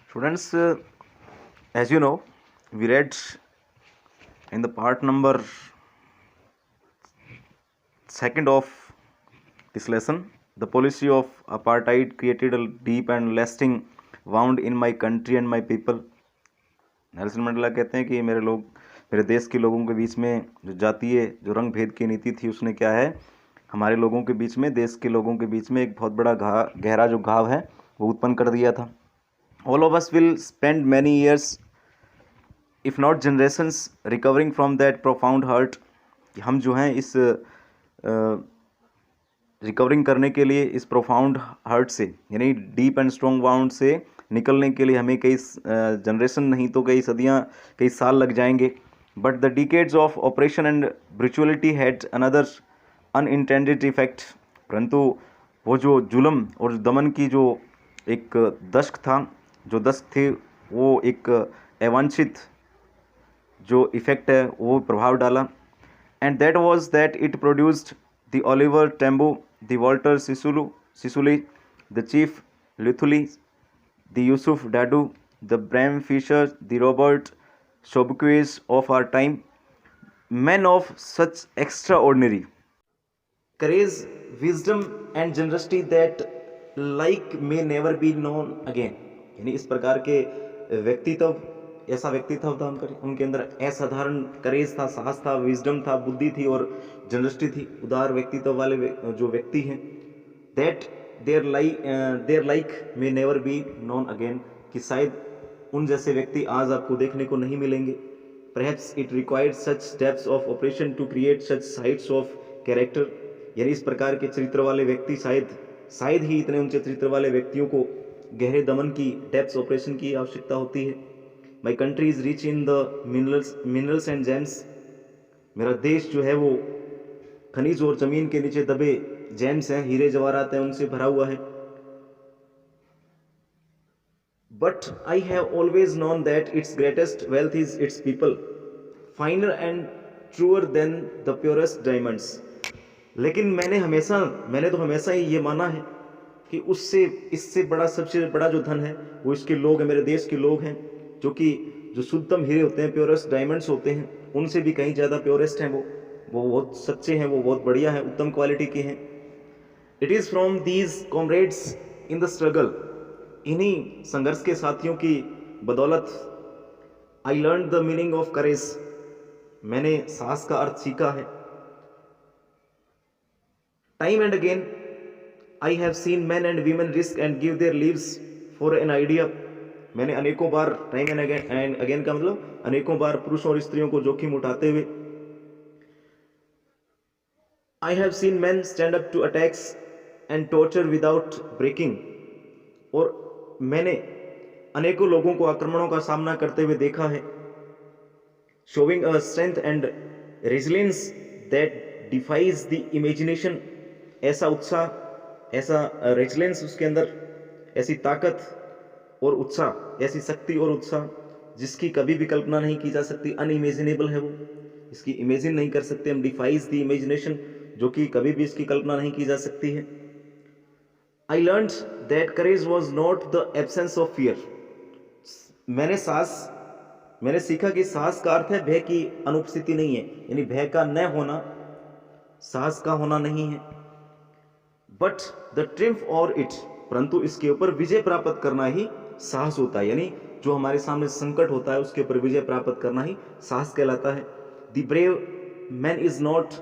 Students, as you know, we read in the part number second of this lesson, the policy of apartheid created a deep and lasting wound in my country and my people. Nelson Mandela कहते हैं कि मेरे देश के लोगों के बीच में जो जातीय जो रंग भेद की नीति थी उसने क्या है, हमारे लोगों के बीच में, देश के लोगों के बीच में एक बहुत बड़ा गहरा जो घाव है वो उत्पन्न कर दिया था. All of us will spend many years, if not generations, recovering from that profound hurt. हम जो हैं इस रिकवरिंग करने के लिए इस प्रोफाउंड हर्ट से, यानी डीप एंड स्ट्रॉन्ग वाउंड से निकलने के लिए हमें कई जनरेशन नहीं तो कई सदियां, कई साल लग जाएंगे. But the decades of oppression and brutality had another unintended effect. परंतु वो जो जुल्म और दमन की जो एक दशक था, जो दशक थे, वो एक अवांछित जो इफ़ेक्ट है वो प्रभाव डाला. And that was that it produced the Oliver Tambo, the Walter Sisulu, the chief Luthuli, the Yusuf Dadoo, the Bram Fischer, the Robert Sobukwe of our time, men of such extraordinary courage, wisdom and generosity that like may never be known again. यानी इस प्रकार के व्यक्तित्व, ऐसा व्यक्तित्व था उनके अंदर, असाधारण करेज था, साहस था, विजडम था, बुद्धि थी और जनरसिटी थी. उदार व्यक्तित्व वाले जो व्यक्ति हैं, that there like may never be known again, कि शायद उन जैसे व्यक्ति आज आपको देखने को नहीं मिलेंगे. Perhaps it required such depths of operation to create such sides of character. यानी इस प्रकार के चरित्र वाले व्यक्ति शायद ही इतने ऊंचे चरित्र वाले व्यक्तियों को गहरे दमन की डेप्थ ऑपरेशन की आवश्यकता होती है. My country is rich in the minerals and gems. मेरा देश जो है वो खनिज और जमीन के नीचे दबे जेम्स हैं, हीरे जवाहरात हैं, उनसे भरा हुआ है. But I have always known that its greatest wealth is its people, finer and truer than the purest diamonds. लेकिन मैंने तो हमेशा ही ये माना है कि इससे बड़ा, सबसे बड़ा जो धन है वो इसके लोग हैं, मेरे देश के लोग हैं, जो कि जो शुद्धतम हीरे होते हैं, प्योरेस्ट डायमंड्स होते हैं, उनसे भी कहीं ज़्यादा प्योरेस्ट हैं. वो बहुत सच्चे हैं, वो बहुत बढ़िया हैं, उत्तम क्वालिटी के हैं. It is from these comrades in the struggle, इन्हीं संघर्ष के साथियों की बदौलत, I learn the meaning of courage, मैंने साहस का अर्थ सीखा है. Time and again I have seen man and women risk and give their lives for an idea. मैंने अनेकों बार, टाइम एंड अगेन का मतलब अनेकों बार पुरुषों और स्त्रियों को जोखिम उठाते हुए. I have seen man stand up to attacks and torture without breaking. और मैंने अनेकों लोगों को आक्रमणों का सामना करते हुए देखा है. Showing a strength and resilience that defies the imagination. ऐसा उत्साह, ऐसा रेजिलियंस उसके अंदर, ऐसी ताकत और उत्साह, ऐसी शक्ति और उत्साह जिसकी कभी भी कल्पना नहीं की जा सकती. अनइमेजिनेबल है वो, इसकी इमेजिन नहीं कर सकते हम. डिफाइज द इमेजिनेशन, जो कि कभी भी इसकी कल्पना नहीं की जा सकती है. I learned that courage was not the absence of fear. मैंने सीखा कि साहस का अर्थ है भय की अनुपस्थिति नहीं है, यानी भय का न होना साहस का होना नहीं है. बट द ट्रिम्फ और इट, परंतु इसके ऊपर विजय प्राप्त करना ही साहस होता है. यानी जो हमारे सामने संकट होता है उसके ऊपर विजय प्राप्त करना ही साहस कहलाता है. The brave man is not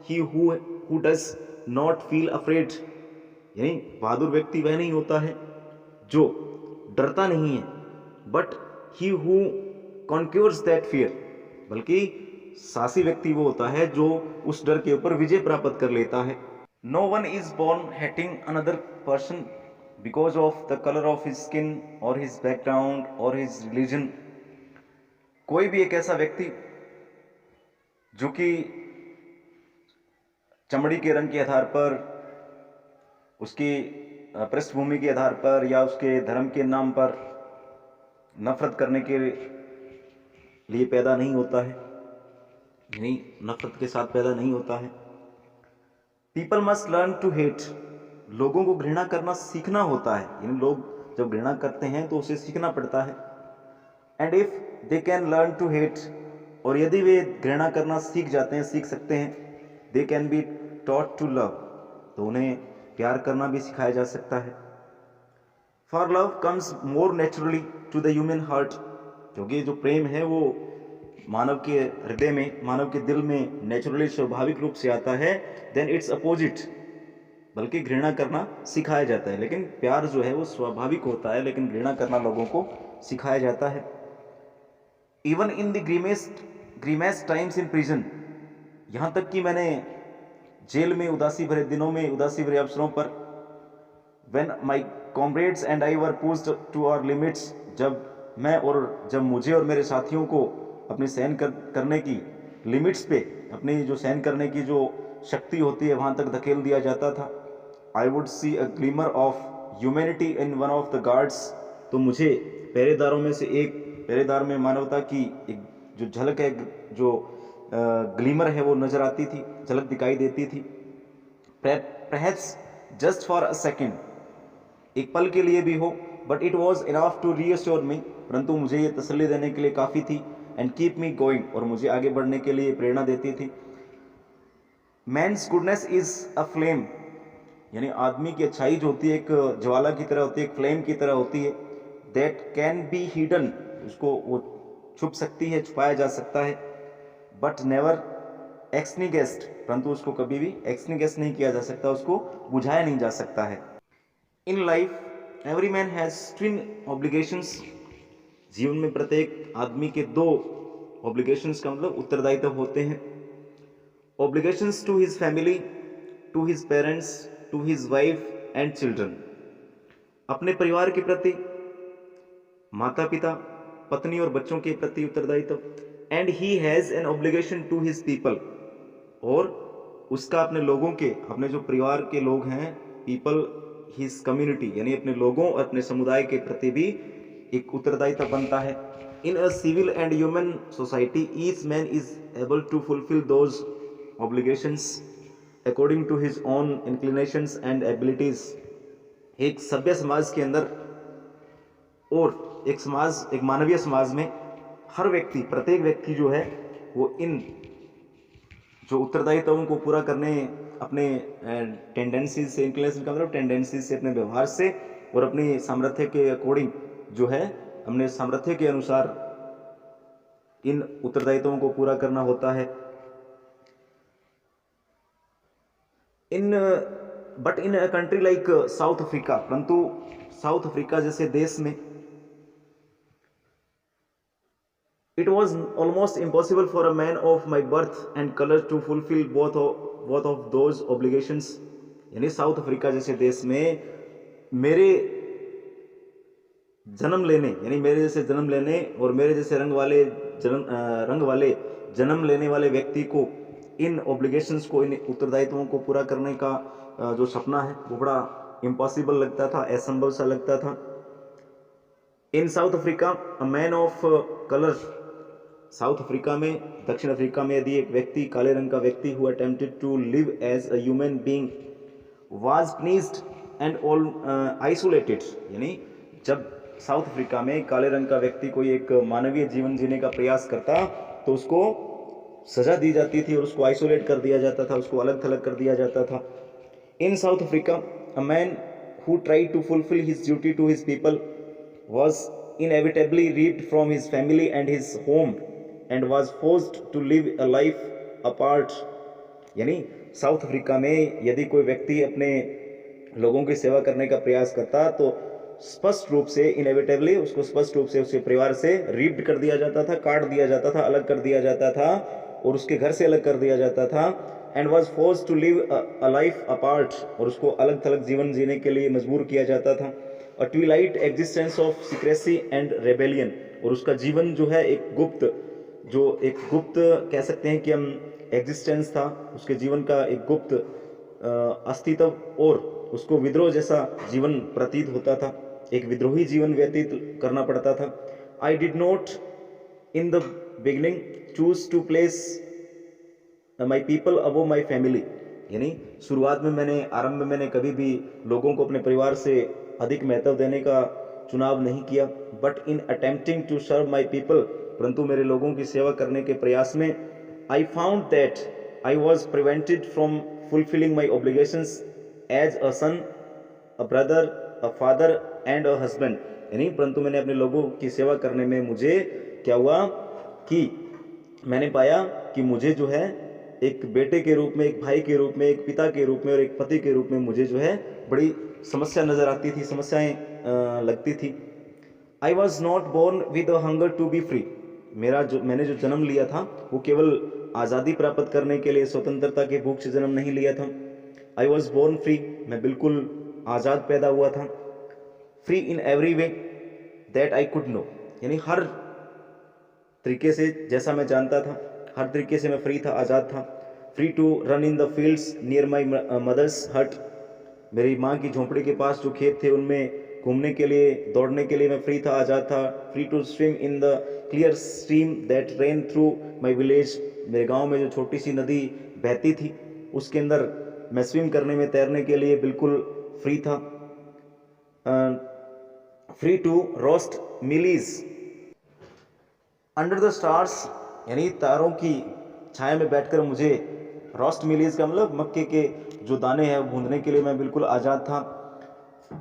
he who does not feel afraid. यानी बहादुर व्यक्ति वह नहीं होता है जो डरता नहीं है, but he who conquers that fear, बल्कि साहसी व्यक्ति वो होता है जो उस डर के ऊपर विजय प्राप्त कर लेता है. No one is born hating another person because of the colour of his skin और हिज बैकग्राउंड और हिज रिलीजन. कोई भी एक ऐसा व्यक्ति जो कि चमड़ी के रंग के आधार पर, उसकी पृष्ठभूमि के आधार पर या उसके धर्म के नाम पर नफरत करने के लिए पैदा नहीं होता है, यानी नफरत के साथ पैदा नहीं होता है. People must learn to hate. लोगों को घृणा करना सीखना होता है, यानी लोग जब घृणा करते हैं तो उसे सीखना पड़ता है। And if they can learn to hate, और यदि वे घृणा करना सीख जाते हैं, सीख सकते हैं, they can be taught to love, तो उन्हें प्यार करना भी सिखाया जा सकता है। For love comes more naturally to the human heart, क्योंकि जो प्रेम है वो मानव के हृदय में, मानव के दिल में नेचुरली स्वाभाविक रूप से आता है, देन इट्स अपोजिट, बल्कि घृणा करना सिखाया जाता है। लेकिन प्यार जो है वो स्वाभाविक होता है, लेकिन घृणा करना लोगों को सिखाया जाता है। Even in the grimmest times in prison, यहाँ तक कि मैंने जेल में उदासी भरे दिनों में, उदासी भरे अवसरों पर, when my comrades and I were pushed to our limits, जब मुझे और मेरे साथियों को अपनी सहन करने की लिमिट्स पे, अपनी जो सहन करने की जो शक्ति होती है वहाँ तक धकेल दिया जाता था। I would see a glimmer of humanity in one of the guards, तो मुझे पहरेदारों में से एक पहरेदार में मानवता की एक जो झलक है, जो ग्लिमर है वो नज़र आती थी, झलक दिखाई देती थी। Perhaps just for a second, एक पल के लिए भी हो, but it was enough to reassure me, परंतु मुझे ये तसल्ली देने के लिए काफ़ी थी, एंड कीप मी गोइंग, और मुझे आगे बढ़ने के लिए प्रेरणा देती थी। Man's goodness is a flame, यानी आदमी की अच्छाई जो होती है एक ज्वाला की तरह होती है, एक फ्लेम की तरह होती है। दैट कैन बी हिडन, उसको वो छुप सकती है, छुपाया जा सकता है, बट नेवर एक्सनिगेस्ट, परंतु उसको कभी भी एक्सनिगेस्ट नहीं किया जा सकता, उसको बुझाया नहीं जा सकता है। In life every man has twin obligations, जीवन में प्रत्येक आदमी के दो ऑब्लिगेशंस का मतलब उत्तरदायित्व होते हैं। Obligations to his family, to his parents, to his wife and children, अपने परिवार के प्रति, माता पिता, पत्नी और बच्चों के प्रति उत्तरदायित्व। And he has an obligation to his people, और उसका अपने लोगों के, अपने जो परिवार के लोग हैं, पीपल, हिज कम्युनिटी, यानी अपने लोगों और अपने समुदाय के प्रति भी एक उत्तरदायित्व बनता है। In a civil and human society each man is able to fulfil those obligations according to his own inclinations and abilities. एक सभ्य समाज के अंदर और एक मानवीय समाज में हर व्यक्ति, प्रत्येक व्यक्ति जो है वो इन जो उत्तरदायित्वों को पूरा करने, अपने टेंडेंसीज से, इंक्लिनेशन का मतलब टेंडेंसीज से, अपने व्यवहार से और अपनी सामर्थ्य के अकॉर्डिंग जो है, अपने सामर्थ्य के अनुसार इन उत्तरदायित्वों को पूरा करना होता है। But in a country like south Africa, परंतु साउथ अफ्रीका जैसे देश में it was almost impossible for a man of my birth and color to fulfill both of those obligations, यानी साउथ अफ्रीका जैसे देश में मेरे जन्म लेने, यानी मेरे जैसे जन्म लेने और मेरे जैसे रंग वाले जन्म लेने वाले व्यक्ति को इन ऑब्लिगेशंस को, इन उत्तरदायित्वों को पूरा करने का जो सपना है वो बड़ा इम्पॉसिबल लगता था, असंभव सा लगता था। In South Africa a man of colour, South Africa में, दक्षिण अफ्रीका में यदि एक व्यक्ति, काले रंग का व्यक्ति, who attempted to live as a human being was penalised and all isolated, यानी जब साउथ अफ्रीका में काले रंग का व्यक्ति कोई एक मानवीय जीवन जीने का प्रयास करता तो उसको सजा दी जाती थी और उसको आइसोलेट कर दिया जाता था, उसको अलग थलग कर दिया जाता था। In South Africa a man who tried to fulfil his duty to his people was inevitably ripped from his family and his home and was forced to live a life apart, यानी south Africa में यदि कोई व्यक्ति अपने लोगों की सेवा करने का प्रयास करता तो स्पष्ट रूप से, इनएविटेबली, उसको स्पष्ट रूप से उसके परिवार से रिप्ड कर दिया जाता था, काट दिया जाता था, अलग कर दिया जाता था और उसके घर से अलग कर दिया जाता था। And was forced to live a life apart, और उसको अलग थलग जीवन जीने के लिए मजबूर किया जाता था। A twilight existence of secrecy and rebellion, और उसका जीवन जो है एक गुप्त कह सकते हैं कि हम एग्जिस्टेंस था, उसके जीवन का एक गुप्त अस्तित्व, और उसको विद्रोह जैसा जीवन प्रतीत होता था, एक विद्रोही जीवन व्यतीत करना पड़ता था। I did not in the beginning choose to place my people above my family, यानी शुरुआत में आरंभ में मैंने कभी भी लोगों को अपने परिवार से अधिक महत्व देने का चुनाव नहीं किया, but in attempting to serve my people, परंतु मेरे लोगों की सेवा करने के प्रयास में I found that I was prevented from fulfilling my obligations as a son, a brother, a father and a husband. यानी परंतु मैंने अपने लोगों की सेवा करने में मुझे क्या हुआ कि मैंने पाया कि मुझे जो है एक बेटे के रूप में, एक भाई के रूप में, एक पिता के रूप में और एक पति के रूप में मुझे जो है बड़ी समस्या नज़र आती थी, समस्याएं लगती थी। I was not born with a hunger to be free. मैंने जो जन्म लिया था वो केवल आज़ादी प्राप्त करने के लिए, स्वतंत्रता के भूख से जन्म नहीं लिया था। आई वॉज बोर्न फ्री, मैं बिल्कुल आज़ाद पैदा हुआ था। Free in every way that I could know, यानी हर तरीके से जैसा मैं जानता था, हर तरीके से मैं फ्री था, आज़ाद था। Free to run in the fields near my mother's hut, मेरी माँ की झोंपड़ी के पास जो खेत थे उनमें घूमने के लिए, दौड़ने के लिए मैं फ्री था, आज़ाद था। Free to swim in the clear stream that ran through my village, मेरे गाँव में जो छोटी सी नदी बहती थी उसके अंदर मैं स्विम करने में, तैरने के लिए बिल्कुल फ्री था। Free to roast mealies under the stars, यानी तारों की छाया में बैठकर मुझे, रोस्ट मिलीज का मतलब मक्के के जो दाने हैं भूनने के लिए मैं बिल्कुल आज़ाद था।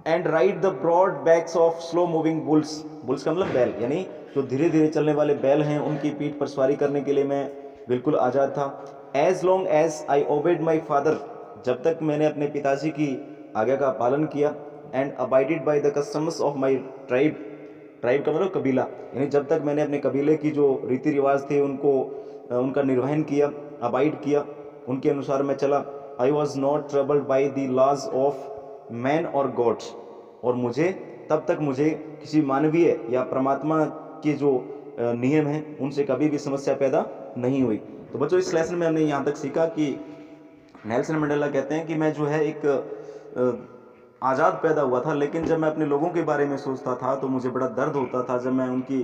And ride the broad backs of slow moving bulls, bulls का मतलब बैल, यानी जो धीरे धीरे चलने वाले बैल हैं उनकी पीठ पर सवारी करने के लिए मैं बिल्कुल आज़ाद था। As long as I obeyed my father, जब तक मैंने अपने पिताजी की आज्ञा का पालन किया। And abided by the customs of my tribe, tribe का मतलब कबीला, यानी जब तक मैंने अपने कबीले की जो रीति रिवाज थे उनको उनका निर्वहन किया, अबाइड किया, उनके अनुसार मैं चला। I was not troubled by the laws of man और गॉड्स, और मुझे तब तक मुझे किसी मानवीय या परमात्मा के जो नियम हैं उनसे कभी भी समस्या पैदा नहीं हुई। तो बच्चों इस लेसन में हमने यहाँ तक सीखा कि नेल्सन मंडेला कहते हैं कि मैं जो है एक आज़ाद पैदा हुआ था, लेकिन जब मैं अपने लोगों के बारे में सोचता था तो मुझे बड़ा दर्द होता था। जब मैं उनकी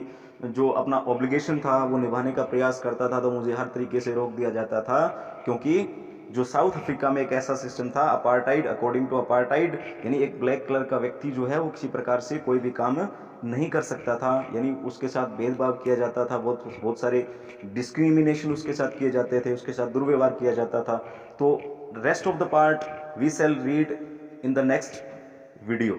जो अपना ऑब्लिगेशन था वो निभाने का प्रयास करता था तो मुझे हर तरीके से रोक दिया जाता था, क्योंकि जो साउथ अफ्रीका में एक ऐसा सिस्टम था अपार्टाइड, अकॉर्डिंग टू अपार्टाइड, यानी एक ब्लैक कलर का व्यक्ति जो है वो किसी प्रकार से कोई भी काम नहीं कर सकता था, यानी उसके साथ भेदभाव किया जाता था, बहुत सारे डिस्क्रिमिनेशन उसके साथ किए जाते थे, उसके साथ दुर्व्यवहार किया जाता था। तो rest of the part we shall read in the next video.